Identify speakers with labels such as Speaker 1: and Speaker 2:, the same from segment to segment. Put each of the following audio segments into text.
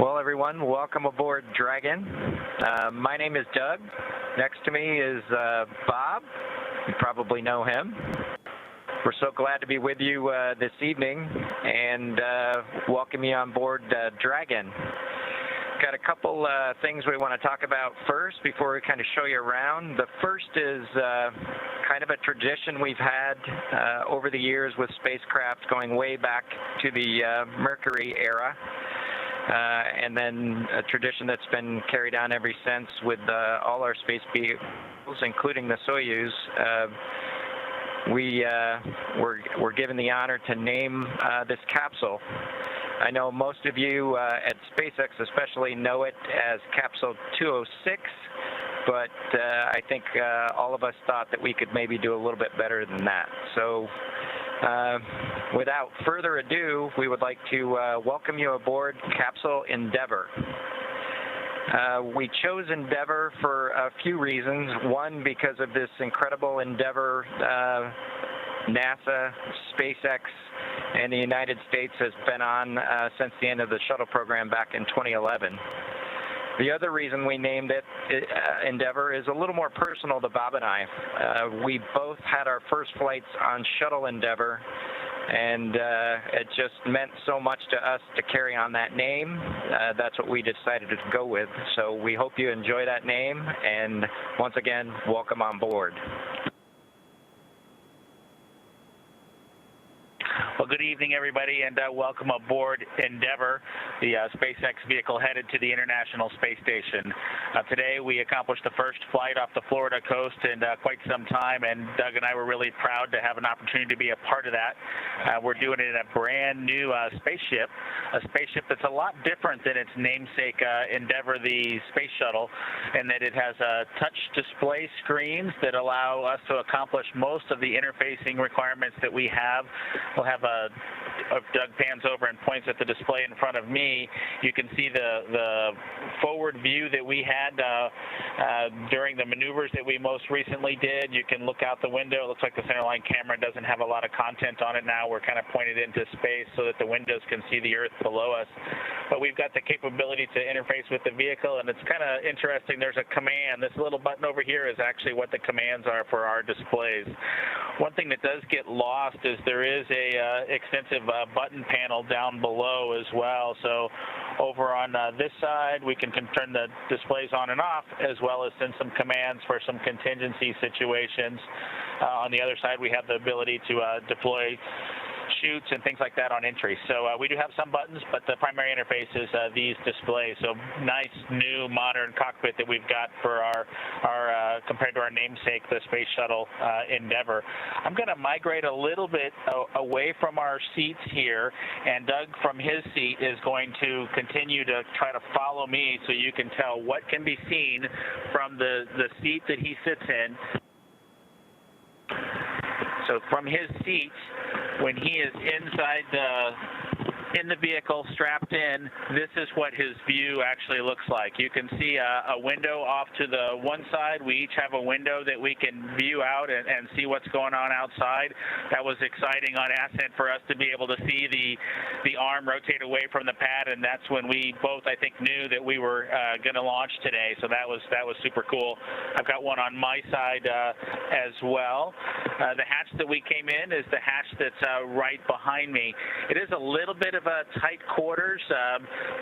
Speaker 1: Well, everyone, welcome aboard Dragon. My name is Doug. Next to me is Bob. You probably know him. We're so glad to be with you this evening and welcome you on board Dragon. Got a couple things we want to talk about first before we kind of show you around. The first is kind of a tradition we've had over the years with spacecraft going way back to the Mercury era. And then a tradition that's been carried on ever since with all our space vehicles, including the Soyuz. We're given the honor to name this capsule. I know most of you at SpaceX especially know it as Capsule 206, but I think all of us thought that we could maybe do a little bit better than that. So without further ado, we would like to welcome you aboard Capsule Endeavour. We chose Endeavour for a few reasons. One, because of this incredible endeavor NASA, SpaceX, and the United States has been on since the end of the shuttle program back in 2011. The other reason we named it Endeavour is a little more personal to Bob and I. We both had our first flights on Shuttle Endeavour, and it just meant so much to us to carry on that name. That's what we decided to go with. So we hope you enjoy that name, and once again, welcome on board.
Speaker 2: Well, good evening, everybody, and welcome aboard Endeavour, the SpaceX vehicle headed to the International Space Station. Today, we accomplished the first flight off the Florida coast in quite some time, and Doug and I were really proud to have an opportunity to be a part of that. We're doing it in a brand new spaceship, a spaceship that's a lot different than its namesake Endeavour, the space shuttle, in that it has touch display screens that allow us to accomplish most of the interfacing requirements that we have. We'll have Doug pans over and points at the display in front of me. You can see the forward view that we had during the maneuvers that we most recently did. You can look out the window. It looks like the centerline camera doesn't have a lot of content on it now. We're kind of pointed into space so that the windows can see the Earth below us. But we've got the capability to interface with the vehicle, and it's kind of interesting. There's a command. This little button over here is actually what the commands are for our displays. One thing that does get lost is there is a extensive button panel down below as well. So over on this side, we can turn the displays on and off, as well as send some commands for some contingency situations. On the other side, we have the ability to deploy shoots and things like that on entry. So we do have some buttons, but the primary interface is these displays. So nice, new, modern cockpit that we've got for our compared to our namesake, the Space Shuttle Endeavour. I'm going to migrate a little bit away from our seats here, and Doug from his seat is going to continue to try to follow me so you can tell what can be seen from the seat that he sits in. So from his seat, when he is inside in the vehicle, strapped in, this is what his view actually looks like. You can see a window off to the one side. We each have a window that we can view out and see what's going on outside. That was exciting on ascent for us to be able to see the arm rotate away from the pad, and that's when we both, I think, knew that we were going to launch today. So that was super cool. I've got one on my side as well. The hatch that we came in is the hatch that's right behind me. It is a little bit of tight quarters,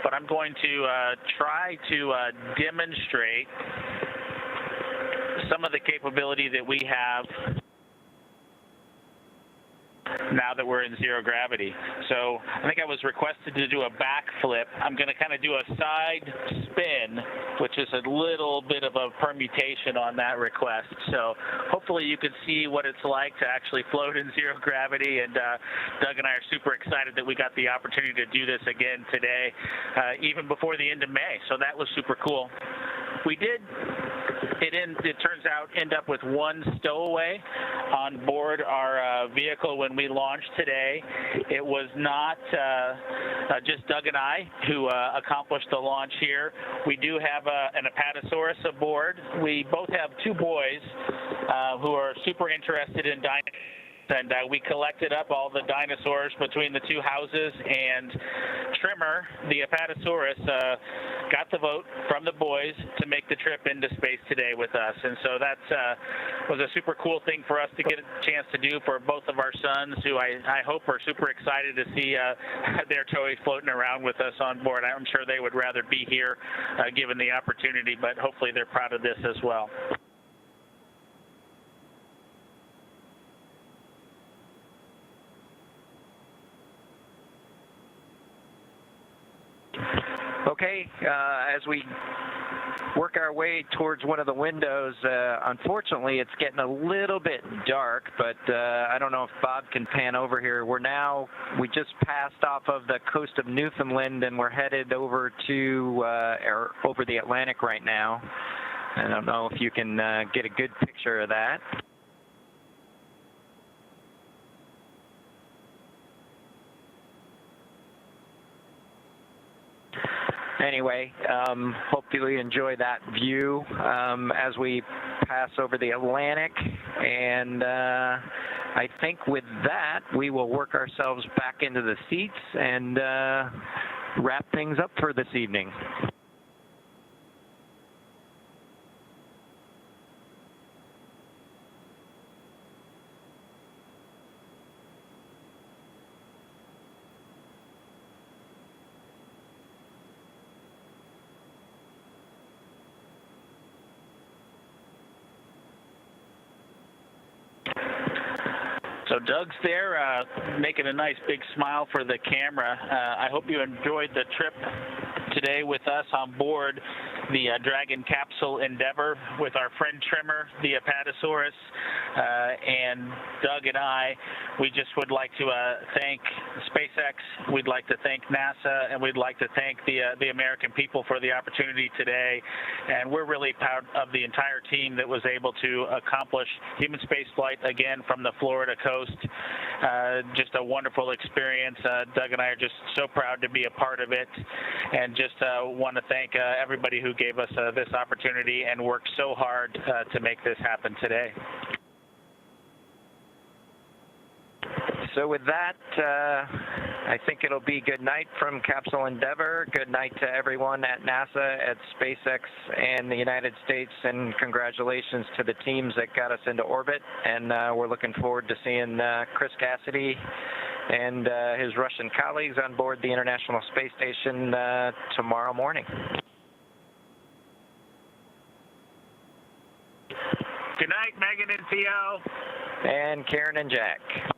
Speaker 2: but I'm going to try to demonstrate some of the capability that we have now that we're in zero gravity. So I think I was requested to do a backflip. I'm going to kind of do a side spin, which is a little bit of a permutation on that request. So hopefully you can see what it's like to actually float in zero gravity, and Doug and I are super excited that we got the opportunity to do this again today, even before the end of May. So that was super cool. We did, it turns out, end up with one stowaway on board our vehicle when we launched today. It was not just Doug and I who accomplished the launch here. We do have an Apatosaurus aboard. We both have two boys who are super interested in dinosaurs. And we collected up all the dinosaurs between the two houses, and Trimmer, the Apatosaurus, got the vote from the boys to make the trip into space today with us. And so that was a super cool thing for us to get a chance to do for both of our sons, who I hope are super excited to see their toys floating around with us on board. I'm sure they would rather be here given the opportunity, but hopefully they're proud of this as well.
Speaker 1: Okay, as we work our way towards one of the windows, unfortunately it's getting a little bit dark, but I don't know if Bob can pan over here. We just passed off of the coast of Newfoundland, and we're headed over to over the Atlantic right now. I don't know if you can get a good picture of that. Anyway, hopefully you enjoy that view as we pass over the Atlantic, and I think with that we will work ourselves back into the seats and wrap things up for this evening.
Speaker 2: So Doug's there making a nice big smile for the camera. I hope you enjoyed the trip today with us on board the Dragon capsule Endeavour with our friend Trimmer, the Apatosaurus, and Doug and I. We just would like to thank SpaceX, we'd like to thank NASA, and we'd like to thank the American people for the opportunity today. And we're really proud of the entire team that was able to accomplish human spaceflight again from the Florida coast. Just a wonderful experience. Doug and I are just so proud to be a part of it, and just want to thank everybody who gave us this opportunity and worked so hard to make this happen today.
Speaker 1: So with that, I think it'll be good night from Capsule Endeavour. Good night to everyone at NASA, at SpaceX, and the United States, and congratulations to the teams that got us into orbit. And we're looking forward to seeing Chris Cassidy and his Russian colleagues on board the International Space Station tomorrow morning.
Speaker 2: Good night, Megan and Theo.
Speaker 1: And Karen and Jack.